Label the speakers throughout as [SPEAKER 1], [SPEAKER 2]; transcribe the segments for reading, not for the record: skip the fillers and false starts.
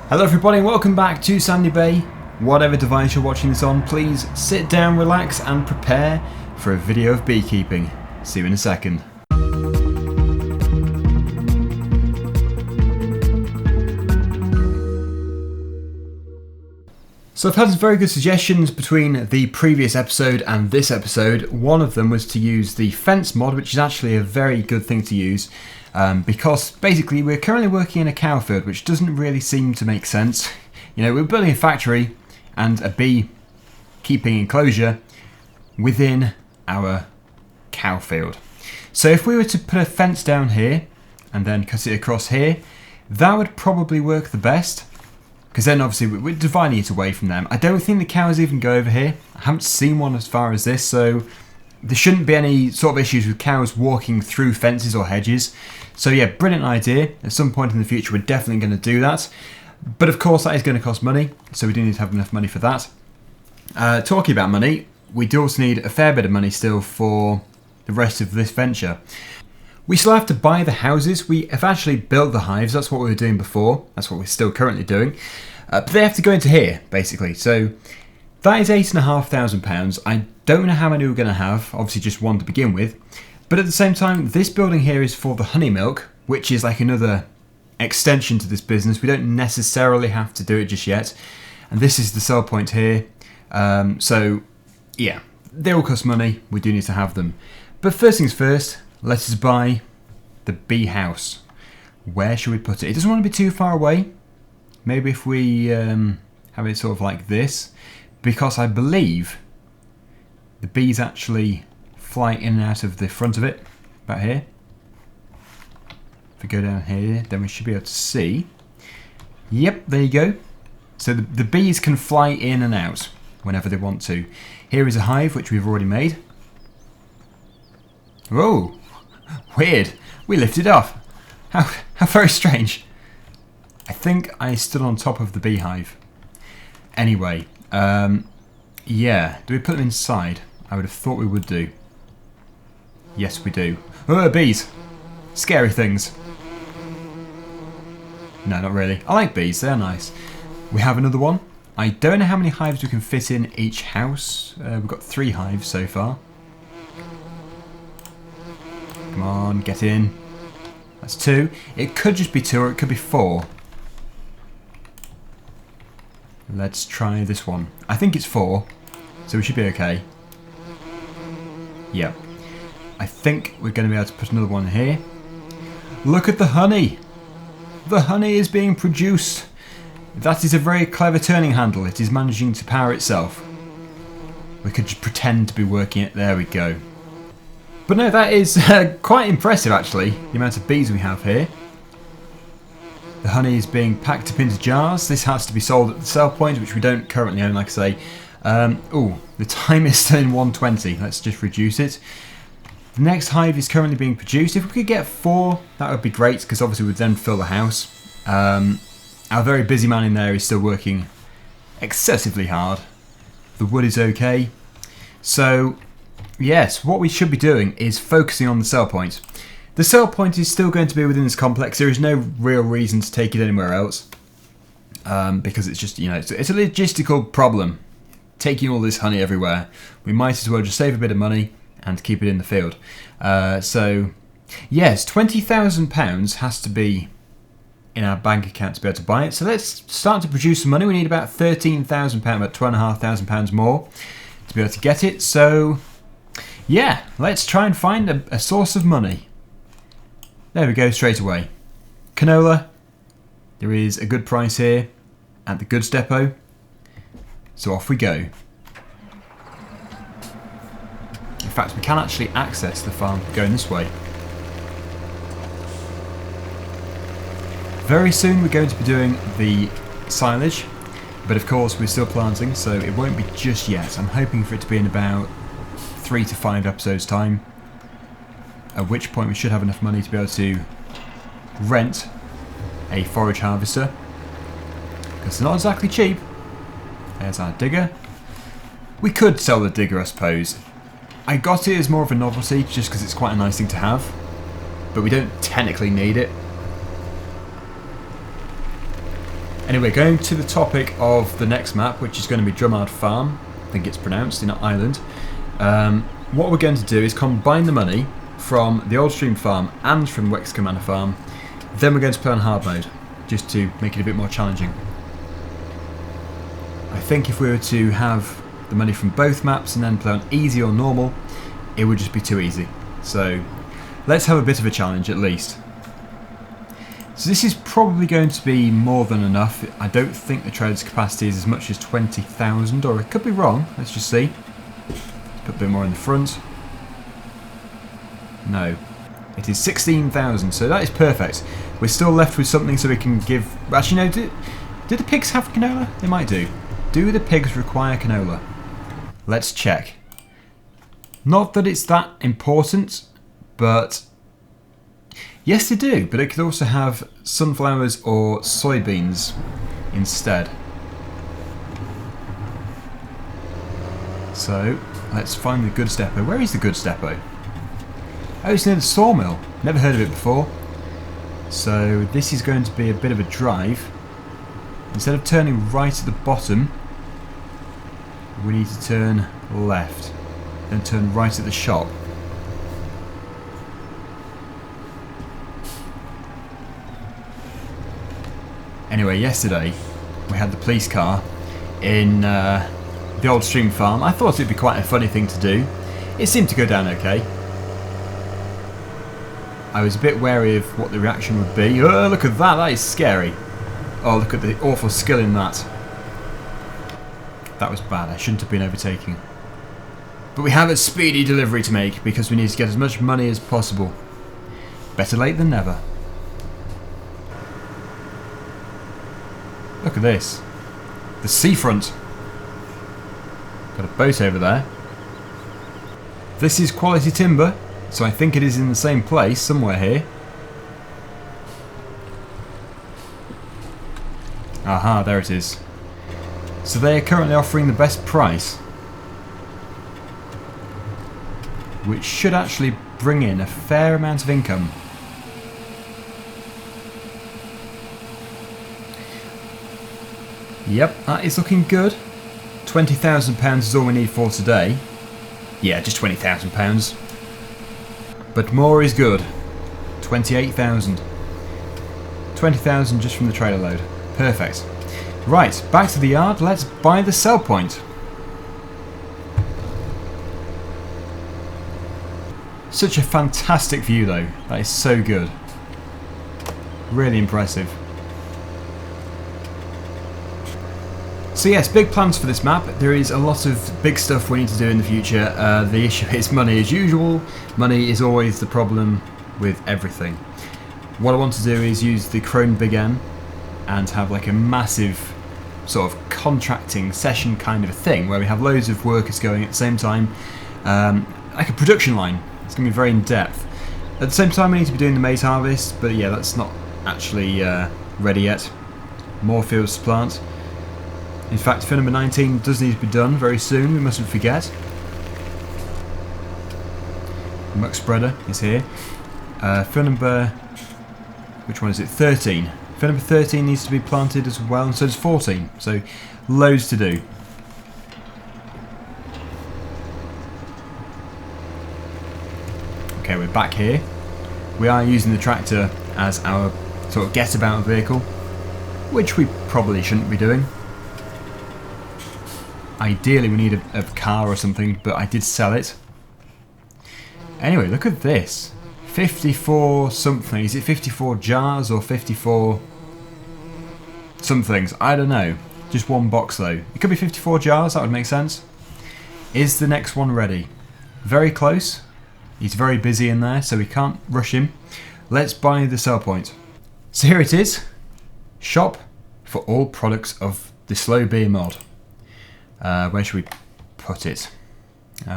[SPEAKER 1] Hello everybody and welcome back to Sandy Bay. Whatever device you're watching this on, please sit down, relax and prepare for a video of beekeeping. See you in a second. So I've had some very good suggestions between the previous episode and this episode. One of them was to use the fence mod, which is actually a very good thing to use. Because basically we're currently working in a cow field, which doesn't really seem to make sense. You know, we're building a factory and a bee keeping enclosure within our cow field. So if we were to put a fence down here and then cut it across here, that would probably work the best. Because then obviously we're dividing it away from them. I don't think the cows even go over here. I haven't seen one as far as this, so there shouldn't be any sort of issues with cows walking through fences or hedges. So yeah, brilliant idea. At some point in the future we're definitely going to do that. But of course that is going to cost money, so we do need to have enough money for that. Talking about money, we do also need a fair bit of money still for the rest of this venture. We still have to buy the houses. We have actually built the hives, that's what we were doing before. That's what we're still currently doing. But they have to go into here, basically. So that is £8,500. I don't know how many we're going to have, obviously just one to begin with. But at the same time, this building here is for the honey milk, which is like another extension to this business. We don't necessarily have to do it just yet. And this is the sell point here. So yeah, they all cost money. We do need to have them. But first things first, let us buy the bee house. Where should we put it? It doesn't want to be too far away. Maybe if we have it sort of like this, because I believe the bees actually fly in and out of the front of it, about here. If we go down here, then we should be able to see. Yep, there you go. So the bees can fly in and out whenever they want to. Here is a hive, which we've already made. Whoa, weird. We lifted off. How very strange. I think I stood on top of the beehive. Anyway, yeah, do we put them inside? I would have thought we would do. Yes, we do. Oh, bees! Scary things. No, not really. I like bees, they're nice. We have another one. I don't know how many hives we can fit in each house. We've got 3 hives so far. Come on, get in. That's 2. It could just be 2 or it could be 4. Let's try this one. I think it's 4, so we should be okay. Yep. I think we're going to be able to put another one here. Look at the honey! The honey is being produced. That is a very clever turning handle. It is managing to power itself. We could just pretend to be working it. There we go. But no, that is quite impressive actually, the amount of bees we have here. The honey is being packed up into jars. This has to be sold at the sell point, which we don't currently own, like I say. Oh, the time is still in 1:20. Let's just reduce it. The next hive is currently being produced. If we could get 4, that would be great, because obviously we'd then fill the house. Our very busy man in there is still working excessively hard. The wood is okay. So, yes, what we should be doing is focusing on the sell point. The sell point is still going to be within this complex. There is no real reason to take it anywhere else. Because it's just, you know, it's a logistical problem. Taking all this honey everywhere. We might as well just save a bit of money and keep it in the field. So, yes, £20,000 has to be in our bank account to be able to buy it. So let's start to produce some money. We need about £13,000, about £2,500 more to be able to get it. So, yeah, let's try and find a source of money. There we go, straight away. Canola. There is a good price here at the goods depot. So off we go. In fact, we can actually access the farm going this way. Very soon we're going to be doing the silage, but of course we're still planting, so it won't be just yet. I'm hoping for it to be in about 3 to 5 episodes time, at which point we should have enough money to be able to rent a forage harvester, because they're not exactly cheap. There's our digger. We could sell the digger, I suppose. I got it as more of a novelty, just because it's quite a nice thing to have, but we don't technically need it. Anyway, going to the topic of the next map, which is going to be Drummard Farm. I think it's pronounced in Ireland. What we're going to do is combine the money from the Old Stream Farm and from the Excavator Farm. Then we're going to play on hard mode, just to make it a bit more challenging. I think if we were to have the money from both maps and then play on easy or normal, it would just be too easy. So let's have a bit of a challenge at least. So this is probably going to be more than enough. I don't think the trailer's capacity is as much as 20,000, or it could be wrong. Let's just see. Put a bit more in the front. No. It is 16,000, so that is perfect. We're still left with something so we can give... Actually, no, do the pigs have canola? They might do. Do the pigs require canola? Let's check. Not that it's that important, but... Yes, they do, but it could also have sunflowers or soybeans instead. So, let's find the goods depot. Where is the goods depot? Oh, it's near the sawmill. Never heard of it before. So, this is going to be a bit of a drive. Instead of turning right at the bottom, we need to turn left. Then turn right at the shop. Anyway, yesterday we had the police car in the Old Stream Farm. I thought it'd be quite a funny thing to do. It seemed to go down okay. I was a bit wary of what the reaction would be. Oh, look at that, that is scary. Oh, look at the awful skill in that. That was bad, I shouldn't have been overtaking. But we have a speedy delivery to make because we need to get as much money as possible. Better late than never. Look at this. The seafront. Got a boat over there. This is quality timber, so I think it is in the same place somewhere here. Aha, there it is. So they are currently offering the best price, which should actually bring in a fair amount of income. Yep, that is looking good. £20,000 is all we need for today. Yeah, just £20,000. But more is good. 28,000. 20,000 just from the trailer load. Perfect. Right, back to the yard. Let's buy the sell point. Such a fantastic view though. That is so good. Really impressive. So yes, big plans for this map. There is a lot of big stuff we need to do in the future. The issue is money as usual. Money is always the problem with everything. What I want to do is use the Chrome Big M and have like a massive sort of contracting session kind of a thing where we have loads of workers going at the same time, like a production line. It's going to be very in depth. At the same time we need to be doing the maize harvest, but yeah, that's not actually ready yet. More fields to plant. In fact, field number 19 does need to be done very soon, we mustn't forget. The muck spreader is here. Field number, which one is it? 13. Field number 13 needs to be planted as well, and so does 14. So, loads to do. Okay, we're back here. We are using the tractor as our sort of get-about vehicle, which we probably shouldn't be doing. Ideally we need a car or something, but I did sell it. Anyway, look at this. 54 something. Is it 54 jars or 54 somethings? I don't know. Just one box though. It could be 54 jars, that would make sense. Is the next one ready? Very close. He's very busy in there, so we can't rush him. Let's buy the sell point. So here it is. Shop for all products of the Slow Beer mod. Where should we put it?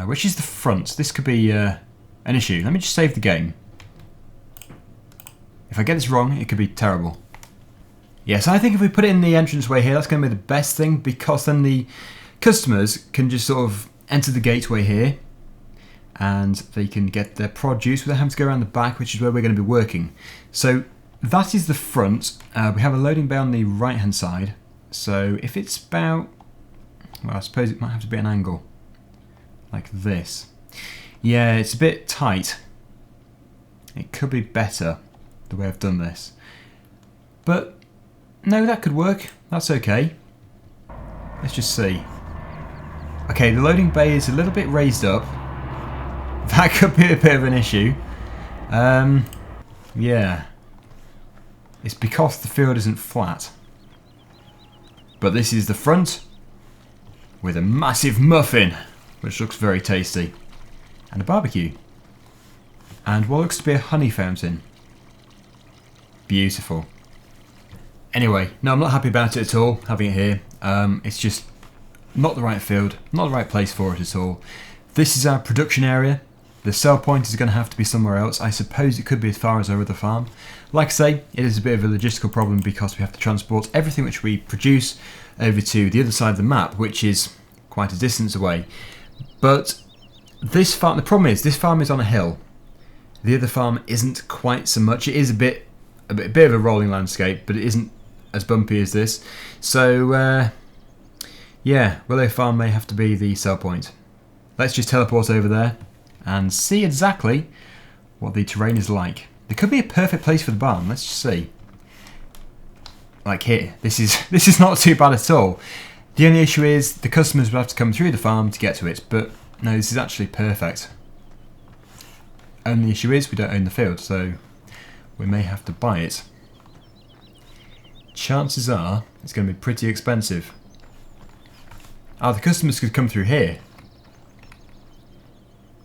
[SPEAKER 1] Which is the front? This could be an issue. Let me just save the game. If I get this wrong, it could be terrible. Yes, I think if we put it in the entranceway here, that's going to be the best thing, because then the customers can just sort of enter the gateway here and they can get their produce without having to go around the back, which is where we're going to be working. So that is the front. We have a loading bay on the right hand side. So if it's about, well, I suppose it might have to be an angle like this. Yeah, it's a bit tight. It could be better the way I've done this. But no, that could work. That's okay. Let's just see. Okay, the loading bay is a little bit raised up. That could be a bit of an issue. Yeah. It's because the field isn't flat. But this is the front with a massive muffin, which looks very tasty. And a barbecue. And what looks to be a honey fountain. Beautiful. Anyway, no, I'm not happy about it at all, having it here. It's just not the right field, not the right place for it at all. This is our production area. The sell point is going to have to be somewhere else. I suppose it could be as far as our other farm. Like I say, it is a bit of a logistical problem because we have to transport everything which we produce over to the other side of the map, which is quite a distance away. But this farm, the problem is, this farm is on a hill. The other farm isn't quite so much. It is a bit of a rolling landscape, but it isn't as bumpy as this. So, yeah, Willow Farm may have to be the sell point. Let's just teleport over there and see exactly what the terrain is like. There could be a perfect place for the barn. Let's just see. Like here, this is not too bad at all. The only issue is the customers will have to come through the farm to get to it, but no, this is actually perfect. Only issue is we don't own the field, so we may have to buy it. Chances are it's going to be pretty expensive. Ah, the customers could come through here.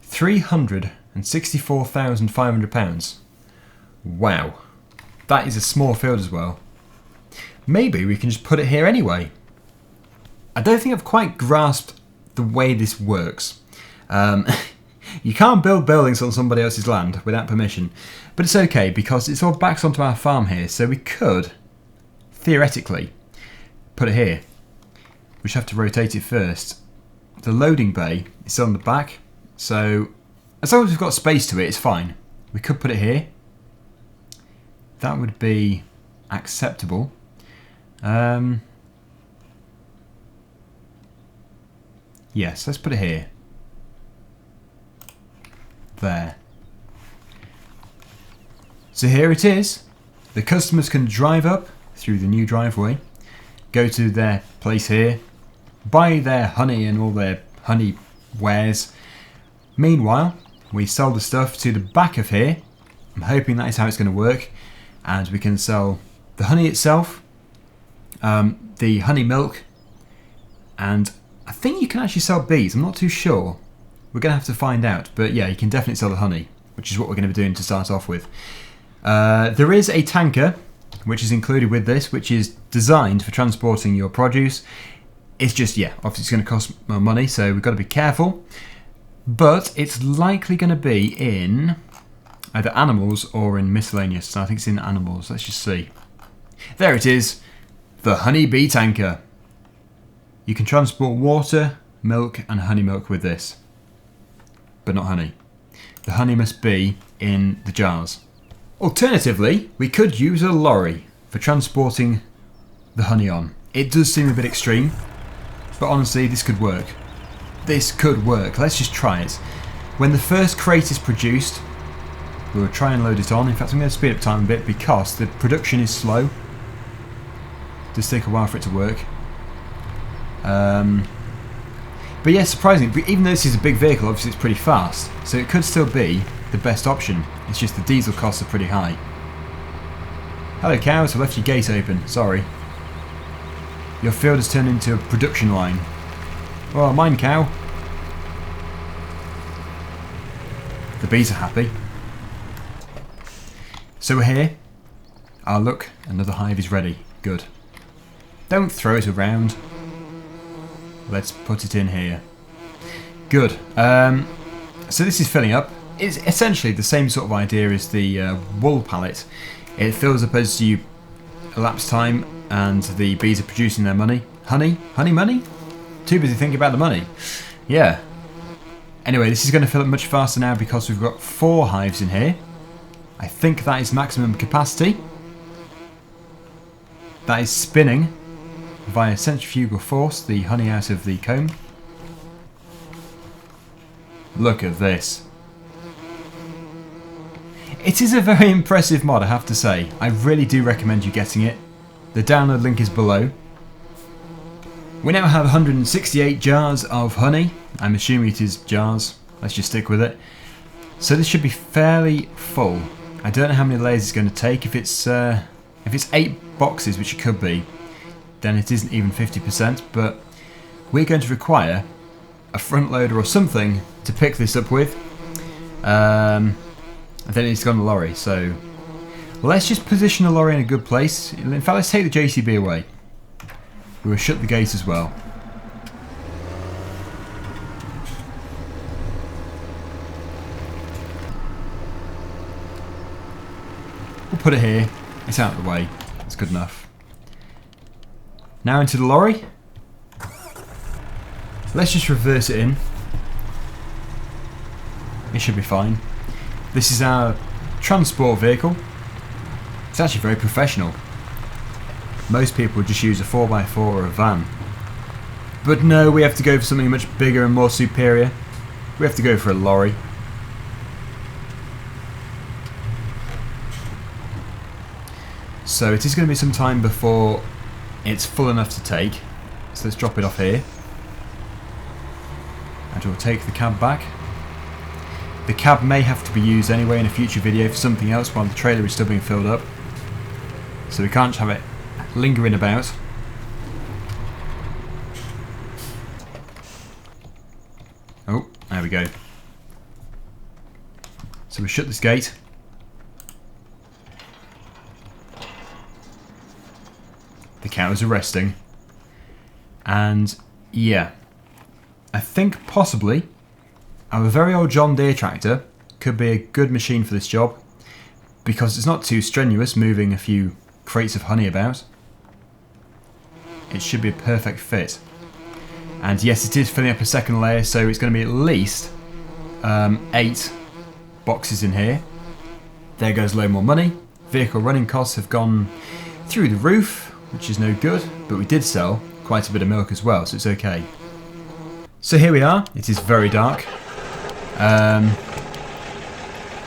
[SPEAKER 1] £364,500. Wow. That is a small field as well. Maybe we can just put it here anyway. I don't think I've quite grasped the way this works. You can't build buildings on somebody else's land without permission. But it's okay because it's all backs onto our farm here, so we could, theoretically, put it here. We just have to rotate it first. The loading bay is on the back, so as long as we've got space to it, it's fine. We could put it here. That would be acceptable. Yes, let's put it here. There. So here it is. The customers can drive up through the new driveway, go to their place here, buy their honey and all their honey wares. Meanwhile, we sell the stuff to the back of here. I'm hoping that is how it's going to work, and we can sell the honey itself, the honey milk, and I think you can actually sell bees. I'm not too sure. We're going to have to find out, but yeah, you can definitely sell the honey, which is what we're going to be doing to start off with. There is a tanker which is included with this, which is designed for transporting your produce. It's just, yeah, obviously it's going to cost more money, so we've got to be careful. But it's likely going to be in either animals or in miscellaneous. So I think it's in animals. Let's just see. There it is, the honeybee tanker. You can transport water, milk and honey milk with this, but not honey. The honey must be in the jars. Alternatively, we could use a lorry for transporting the honey on. It does seem a bit extreme, but honestly, this could work. This could work. Let's just try it. When the first crate is produced, we'll try and load it on. In fact, I'm going to speed up time a bit because the production is slow. It does take a while for it to work. But yeah, surprisingly, even though this is a big vehicle, obviously it's pretty fast, so it could still be the best option. It's just the diesel costs are pretty high. Hello cows, I left your gate open, sorry. Your field has turned into a production line. Oh, mine cow. The bees are happy. So we're here. Ah, look, another hive is ready. Good. Don't throw it around. Let's put it in here. Good. So this is filling up. It's essentially the same sort of idea as the wool pallet. It fills up as you elapse time and the bees are producing their money. Honey? Honey money? Too busy thinking about the money. Yeah. Anyway, this is going to fill up much faster now because we've got 4 hives in here. I think that is maximum capacity. that is spinning via centrifugal force the honey out of the comb. Look at this. It is a very impressive mod, I have to say. I really do recommend you getting it. The download link is below. We now have 168 jars of honey. I'm assuming it is jars. Let's just stick with it. So this should be fairly full. I don't know how many layers it's going to take. If it's 8 boxes, which it could be, then it isn't even 50%. But we're going to require a front loader or something to pick this up with. And then it's gone a lorry. So let's just position the lorry in a good place. In fact, let's take the JCB away. We will shut the gate as well. We'll put it here. It's out of the way. It's good enough. Now into the lorry. Let's just reverse it in. It should be fine. This is our transport vehicle. It's actually very professional. Most people would just use a 4x4 or a van. But no, we have to go for something much bigger and more superior. We have to go for a lorry. So it is going to be some time before it's full enough to take. So let's drop it off here. And we'll take the cab back. The cab may have to be used anyway in a future video for something else while the trailer is still being filled up. So we can't have it lingering about. Oh, there we go. So we shut this gate. The cows are resting. And yeah, I think possibly our very old John Deere tractor could be a good machine for this job, because it's not too strenuous moving a few crates of honey about. It should be a perfect fit. And yes, it is filling up a second layer, so it's going to be at least 8 boxes in here. There goes a load more money. Vehicle running costs have gone through the roof, which is no good, but we did sell quite a bit of milk as well, so it's okay. So here we are. It is very dark.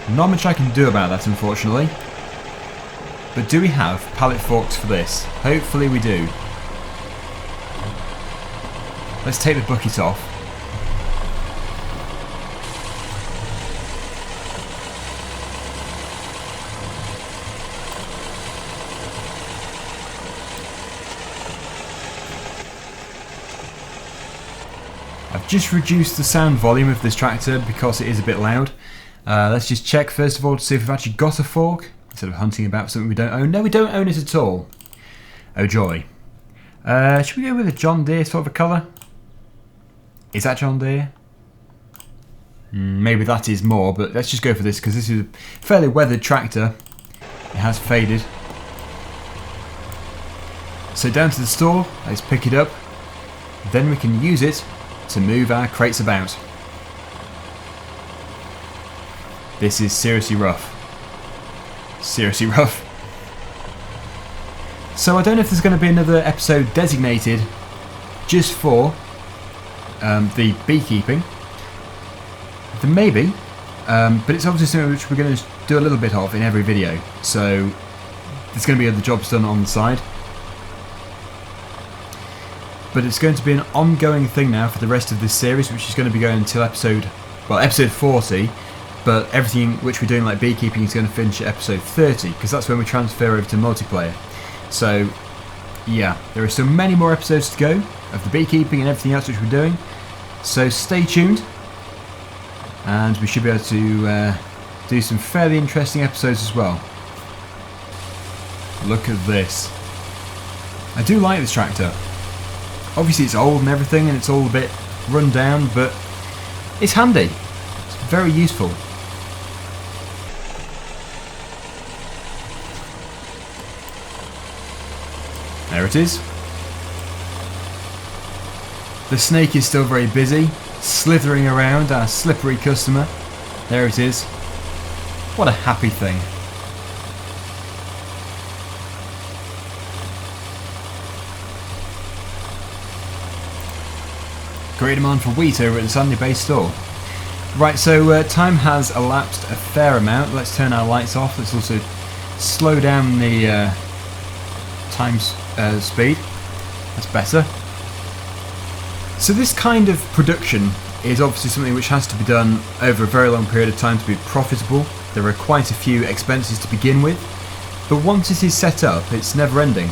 [SPEAKER 1] Not much I can do about that, unfortunately. But do we have pallet forks for this? Hopefully we do. Let's take the bucket off. I've just reduced the sound volume of this tractor because it is a bit loud. Let's just check first of all to see if we've actually got a fork, instead of hunting about something we don't own. No, we don't own it at all. Oh joy. Should we go with a John Deere sort of a colour? Is that John Deere? Maybe that is more, but let's just go for this because this is a fairly weathered tractor. It has faded. So down to the store, let's pick it up. Then we can use it to move our crates about. This is seriously rough. Seriously rough. So I don't know if there's going to be another episode designated just for the beekeeping. There may be, but it's obviously something which we're going to do a little bit of in every video. So there's going to be other jobs done on the side. But it's going to be an ongoing thing now for the rest of this series, which is going to be going until episode 40. But everything which we're doing like beekeeping is going to finish at episode 30, because that's when we transfer over to multiplayer. So yeah, there are so many more episodes to go of the beekeeping and everything else which we're doing. So stay tuned, and we should be able to do some fairly interesting episodes as well. Look at this. I do like this tractor. Obviously it's old and everything, and it's all a bit run down, but it's handy. It's very useful. There it is. The snake is still very busy, slithering around our slippery customer. There it is. What a happy thing. Great demand for wheat over at the Sandy Bay store. Right, so time has elapsed a fair amount. Let's turn our lights off. Let's also slow down the time speed. That's better. So this kind of production is obviously something which has to be done over a very long period of time to be profitable. There are quite a few expenses to begin with, but once it is set up, it's never ending.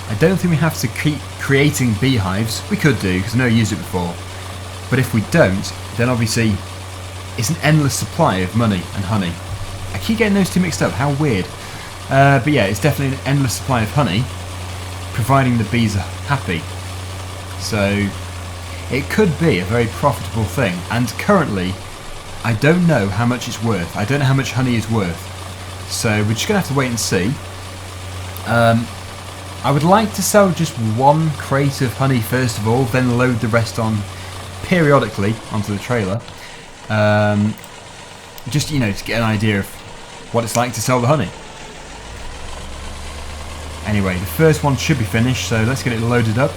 [SPEAKER 1] I don't think we have to keep creating beehives. We could do, because I know I used it before. But if we don't, then obviously it's an endless supply of money and honey. I keep getting those two mixed up, how weird. But yeah, it's definitely an endless supply of honey, providing the bees are happy. So it could be a very profitable thing, and currently I don't know how much it's worth. I don't know how much honey is worth. So we're just going to have to wait and see. I would like to sell just one crate of honey first of all, then load the rest on periodically onto the trailer. Just, you know, to get an idea of what it's like to sell the honey. Anyway, the first one should be finished, so let's get it loaded up.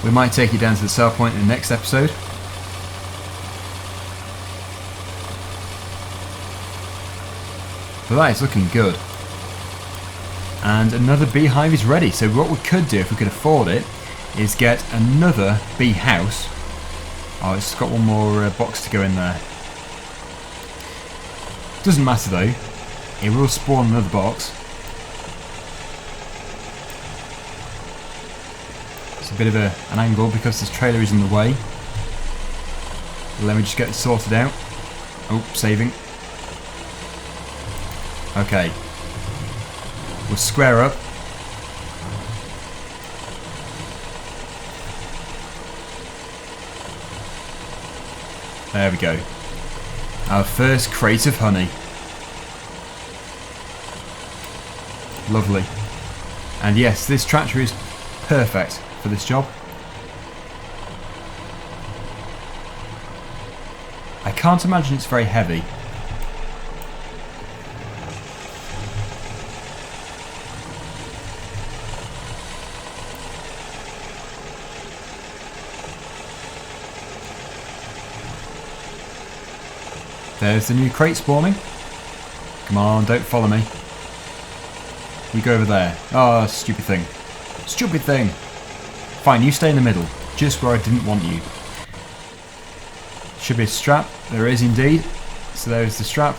[SPEAKER 1] We might take it down to the sell point in the next episode. But that is looking good. And another beehive is ready, so what we could do, if we could afford it, is get another bee house. Oh, it's got one more box to go in there. Doesn't matter though, it will spawn another box. It's a bit of an angle because this trailer is in the way. Let me just get it sorted out. Oh, saving. Okay. We'll square up. There we go. Our first crate of honey. Lovely. And yes, this tractor is perfect for this job. I can't imagine it's very heavy. There's the new crate spawning. Come on, don't follow me. You go over there. Oh, stupid thing. Stupid thing. Fine, you stay in the middle. Just where I didn't want you. Should be a strap. There is indeed. So there's the strap.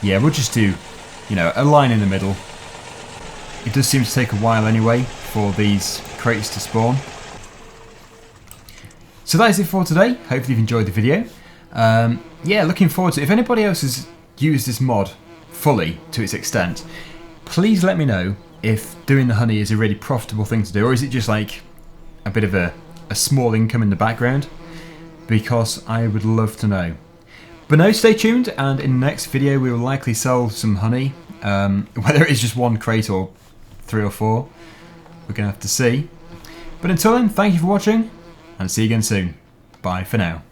[SPEAKER 1] Yeah, we'll just do, you know, a line in the middle. It does seem to take a while anyway for these crates to spawn. So that is it for today. Hopefully you've enjoyed the video. Yeah, looking forward to it. If anybody else has used this mod fully to its extent, please let me know if doing the honey is a really profitable thing to do, or is it just like a bit of a small income in the background, because I would love to know. But no, stay tuned, and in the next video we will likely sell some honey, whether it is just one crate or 3 or 4, we're going to have to see. But until then, thank you for watching, and see you again soon. Bye for now.